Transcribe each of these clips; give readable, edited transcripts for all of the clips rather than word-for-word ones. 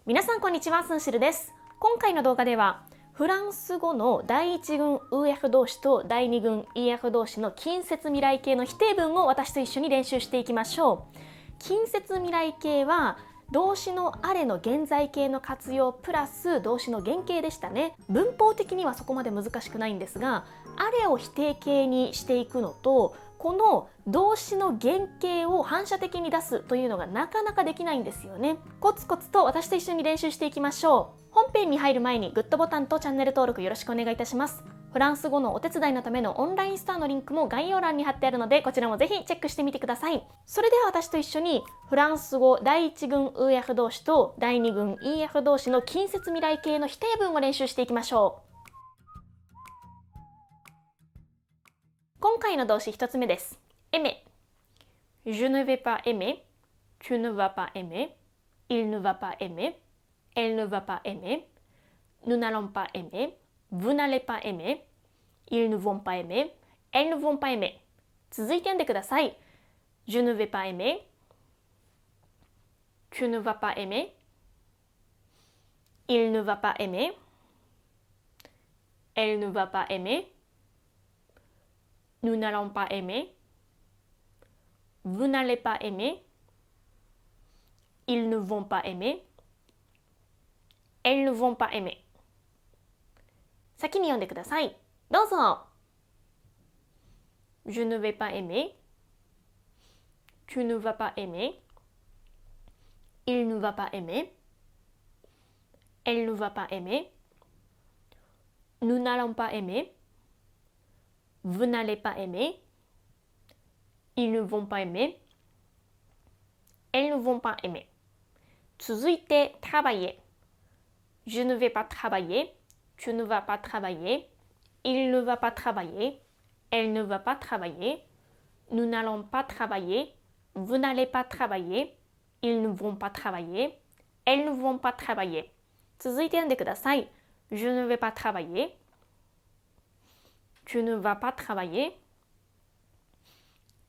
皆さんこんにちは、スンシルです。今回の動画ではフランス語の第一群 EF 動詞と第二群 EF 動詞の近接未来形の否定文を私と一緒に練習していきましょう。近接未来形は動詞のあれの現在形の活用プラス動詞の原形でしたね。文法的にはそこまで難しくないんですが、あれを否定形にしていくのとこの動詞の原型を反射的に出すというのがなかなかできないんですよね。コツコツと私と一緒に練習していきましょう。本編に入る前にグッドボタンとチャンネル登録よろしくお願いいたします。フランス語のお手伝いのためのオンラインストアのリンクも概要欄に貼ってあるので、こちらもぜひチェックしてみてください。それでは私と一緒にフランス語第一群 EF 動詞と第二群 EF 動詞の近接未来形の否定文を練習していきましょう。今回の動詞1つ目です。aimer. Je ne vais pas aimer, tu ne vas pas aimer, il ne va pas aimer, elle ne va pas aimer, nous n'allons pas aimer, vous n'allez pas aimer, ils ne vont pas aimer, elles ne vont pas aimer. 続いて読んでください。Je ne vais pas aimer, tu ne vas pas aimer, il ne va pas aimer, elle ne va pas aimer, nous n'allons pas aimer, vous n'allez pas aimer, ils ne vont pas aimer, elles ne vont pas aimer. 先に読んでください。どうぞ。Je ne vais pas aimer, tu ne vas pas aimer, il ne va pas aimer, elle ne va pas aimer, nous n'allons pas aimer, vous n'allez pas aimer, ils ne vont pas aimer, elles ne vont pas aimer. 続いて travailler. Je ne vais pas travailler, tu ne vas pas travailler, il ne va pas travailler, elle ne va pas travailler, nous n'allons pas travailler, vous n'allez pas travailler, ils ne vont pas travailler, elles ne vont pas travailler. 続いて読んでください。Je ne vais pas travailler, tu ne vas pas travailler,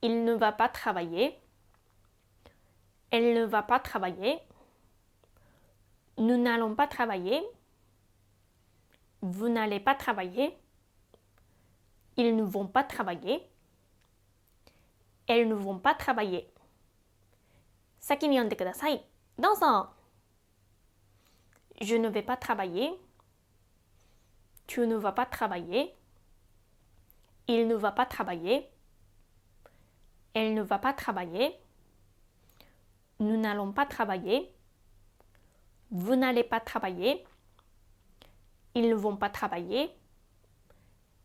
il ne va pas travailler, elle ne va pas travailler, nous n'allons pas travailler, vous n'allez pas travailler, ils ne vont pas travailler, elles ne vont pas travailler. 先に読んでください。どうぞ。Je ne vais pas travailler, tu ne vas pas travailler, il ne va pas travailler, elle ne va pas travailler, nous n'allons pas travailler, vous n'allez pas travailler, ils ne vont pas travailler,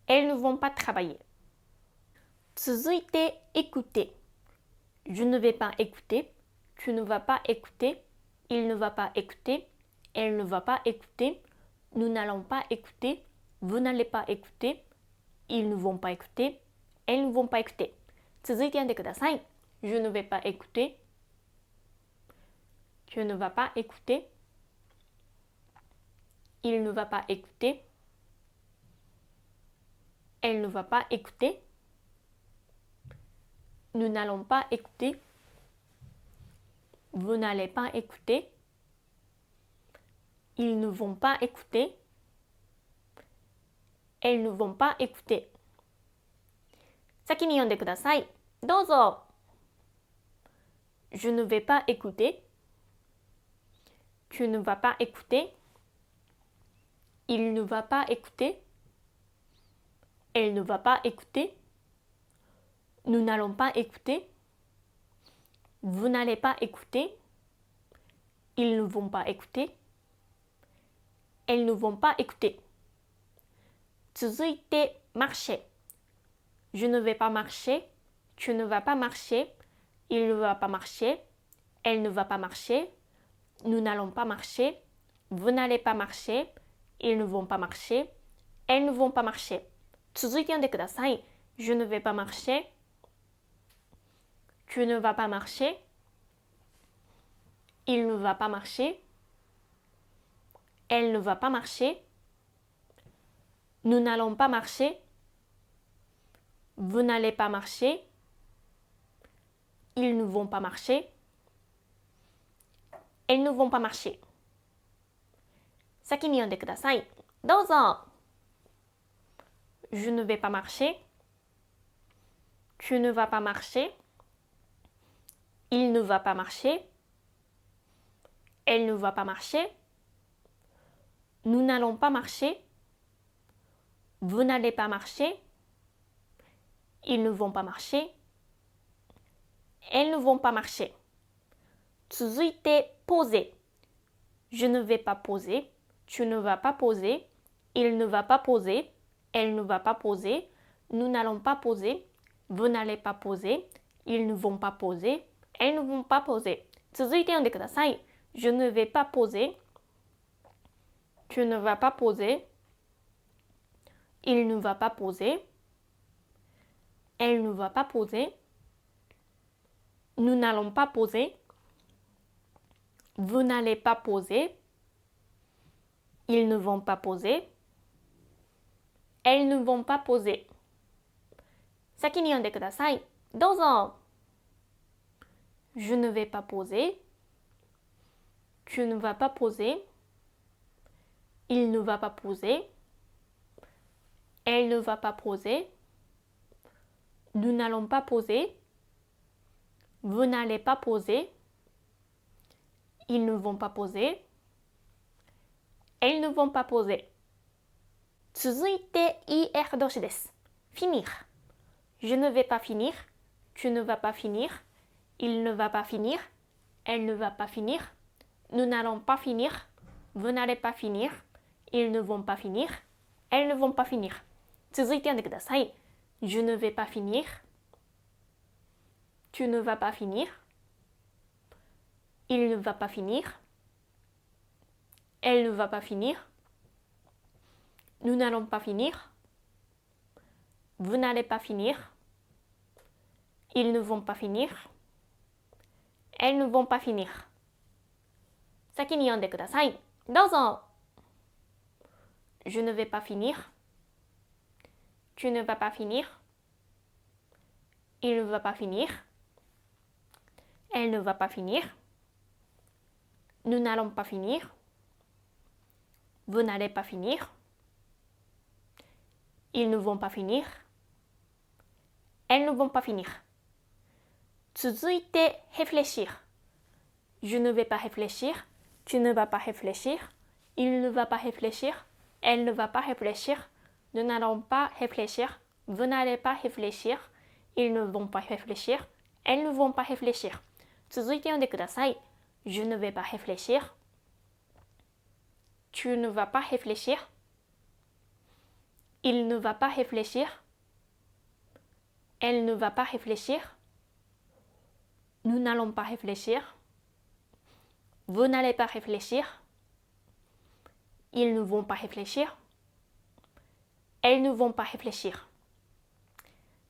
elles ne vont pas travailler. 続いて écouter. Je ne vais pas écouter, tu ne vas pas écouter, il ne va pas écouter, elle ne va pas écouter, nous n'allons pas écouter, vous n'allez pas écouter, ils ne vont pas écouter, elles ne vont pas écouter. 続いて読んでください。Je ne vais pas écouter, tu ne vas pas écouter, il ne va pas écouter, elle ne va pas écouter, nous n'allons pas écouter, vous n'allez pas écouter, ils ne vont pas écouter, elles ne vont pas écouter. 先に読んでください。どうぞ。Je ne vais pas écouter, tu ne vas pas écouter, il ne va pas écouter, elle ne va pas écouter, nous n'allons pas écouter, vous n'allez pas écouter, ils ne vont pas écouter, elles ne vont pas écouter. 続いて marcher. Je ne vais pas marcher, tu ne vas pas marcher, il ne va pas marcher, elle ne va pas marcher, nous n'allons pas marcher, vous n'allez pas marcher, ils ne vont pas marcher, elles ne vont pas marcher. 続いて読んでください。Je ne vais pas marcher, tu ne vas pas marcher, il ne va pas marcher, elle ne va pas marcher, nous n'allons pas marcher, vous n'allez pas marcher, ils ne vont pas marcher, elles ne vont pas marcher. 先に読んでください。どうぞ。Je ne vais pas marcher. Tu ne vas pas marcher. Il ne va pas marcher. Elle ne va pas marcher. Nous n'allons pas marcher. Vous n'allez pas marcher. Ils ne vont pas marcher. Elles ne vont pas marcher. 続いて、poser. Je ne vais pas poser. Tu ne vas pas poser. Il ne va pas poser. Elle ne va pas poser. Nous n'allons pas poser. Vous n'allez pas poser. Ils ne vont pas poser. Elles ne vont pas poser. 続いて読んでください。Je ne vais pas poser. Tu ne vas pas poser. Il ne va pas poser. Elle ne va pas poser. Nous n'allons pas poser. Vous n'allez pas poser. Ils ne vont pas poser. Elles ne vont pas poser. 先に読んでください。どうぞ。Je ne vais pas poser. Tu ne vas pas poser. Il ne va pas poser. Elle ne va pas poser. Nous n'allons pas poser. Vous n'allez pas poser. Ils ne vont pas poser. Elles ne vont pas poser. 続いて ER 動詞です。finir. Je ne vais pas finir. Tu ne vas pas finir. Il ne va pas finir. Elle ne va pas finir. Nous n'allons pas finir. Vous n'allez pas finir. Ils ne vont pas finir. Elles ne vont pas finir. 続いて読んでください。Je ne vais pas finir. Tu ne vas pas finir. Il ne va pas finir. Elle ne va pas finir. Nous n'allons pas finir. Vous n'allez pas finir. Ils ne vont pas finir. Elles ne vont pas finir. 先に読んでください。どうぞ。Je ne vais pas finir. Tu ne vas pas finir. Il ne va pas finir. Elle ne va pas finir. Nous n'allons pas finir. Vous n'allez pas finir. Ils ne vont pas finir. Elles ne vont pas finir. 続いて réfléchir. Je ne vais pas réfléchir. Tu ne vas pas réfléchir. Il ne va pas réfléchir. Elle ne va pas réfléchir. Nous n'allons pas réfléchir. Vous n'allez pas réfléchir. Ils ne vont pas réfléchir. Elles ne vont pas réfléchir. 続いて読んでください。Je ne vais pas réfléchir. Tu ne vas pas réfléchir. Il ne va pas réfléchir. Elle ne va pas réfléchir. Nous n'allons pas réfléchir. Vous n'allez pas réfléchir. Ils ne vont pas réfléchir. Elles ne vont pas réfléchir.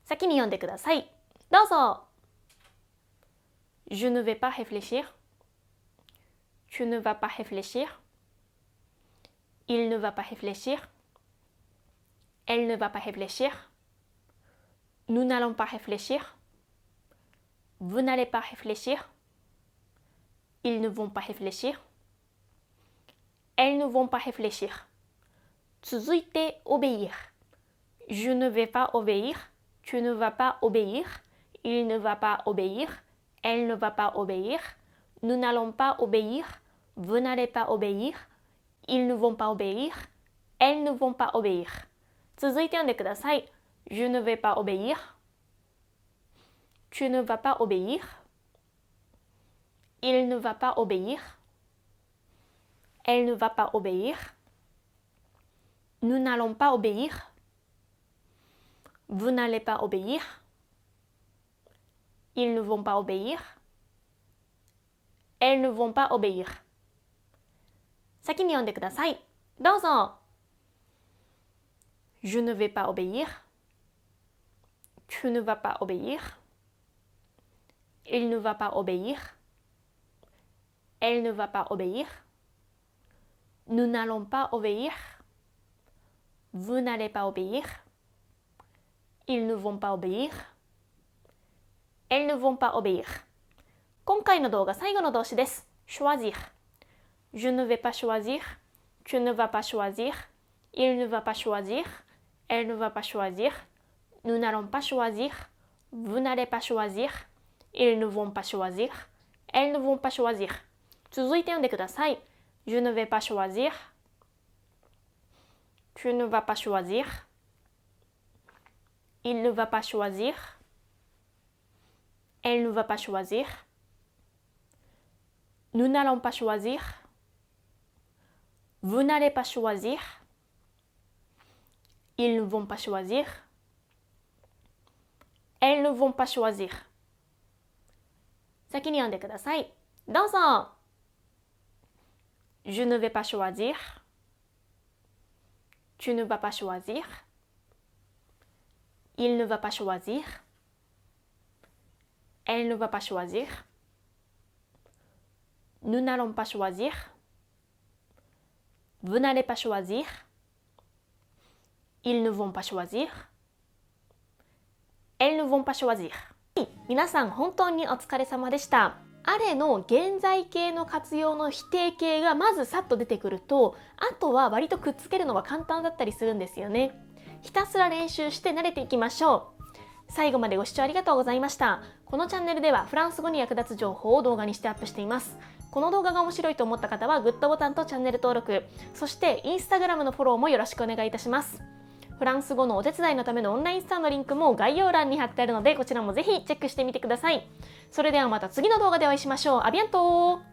先に読んでください。どうぞ。Je ne vais pas réfléchir. Tu ne vas pas réfléchir. Il ne va pas réfléchir. Elle ne va pas réfléchir. Nous n'allons pas réfléchir. Vous n'allez pas réfléchir. Ils ne vont pas réfléchir. Elles ne vont pas réfléchir. 続いて obéir. Je ne vais pas obéir. Tu ne vas pas obéir. Il ne va pas obéir. Elle ne va pas obéir. Nous n'allons pas obéir. Vous n'allez pas obéir. Ils ne vont pas obéir. Elles ne vont pas obéir. 続いて読んでください。Je ne vais pas obéir. Tu ne vas pas obéir. Il ne va pas obéir. Elle ne va pas obéir. Nous n'allons pas obéir. Vous n'allez pas obéir. Ils ne vont pas obéir. Elles ne vont pas obéir. 先に読んでください。どうぞ。Je ne vais pas obéir. Tu ne vas pas obéir. Il ne va pas obéir. Elle ne va pas obéir. Nous n'allons pas obéir. Vous n'allez pas obéir. Ils ne vont pas obéir. Elles ne vont pas obéir. 今回の動画最後の動詞です。choisir. Je ne vais pas choisir. Tu ne vas pas choisir. Il ne va pas choisir. Elle ne va pas choisir. Nous n'allons pas choisir. Vous n'allez pas choisir. Ils ne vont pas choisir. Elles ne vont pas choisir. 続いて読んでください。Je ne vais pas choisir. Tu ne vas pas choisir. Il ne va pas choisir. Elle ne va pas choisir. Nous n'allons pas choisir. Vous n'allez pas choisir. Ils ne vont pas choisir. Elles ne vont pas choisir. 先に読んでください。どうぞ。Je ne vais pas choisir. Tu ne vas pas choisir. Il ne va pas choisir. Elle ne va pas choisir. Nous n'allons pas choisir. Vous n'allez pas choisir. Ils ne vont pas choisir. Elles ne vont pas choisir. 皆さん本当にお疲れ様でした。あれの現在形の活用の否定形がまずさっと出てくると、あとは割とくっつけるのが簡単だったりするんですよね。ひたすら練習して慣れていきましょう。最後までご視聴ありがとうございました。このチャンネルではフランス語に役立つ情報を動画にしてアップしています。この動画が面白いと思った方はグッドボタンとチャンネル登録、そしてインスタグラムのフォローもよろしくお願いいたします。フランス語のお手伝いのためのオンラインストアのリンクも概要欄に貼ってあるので、こちらもぜひチェックしてみてください。それではまた次の動画でお会いしましょう。アビアントー。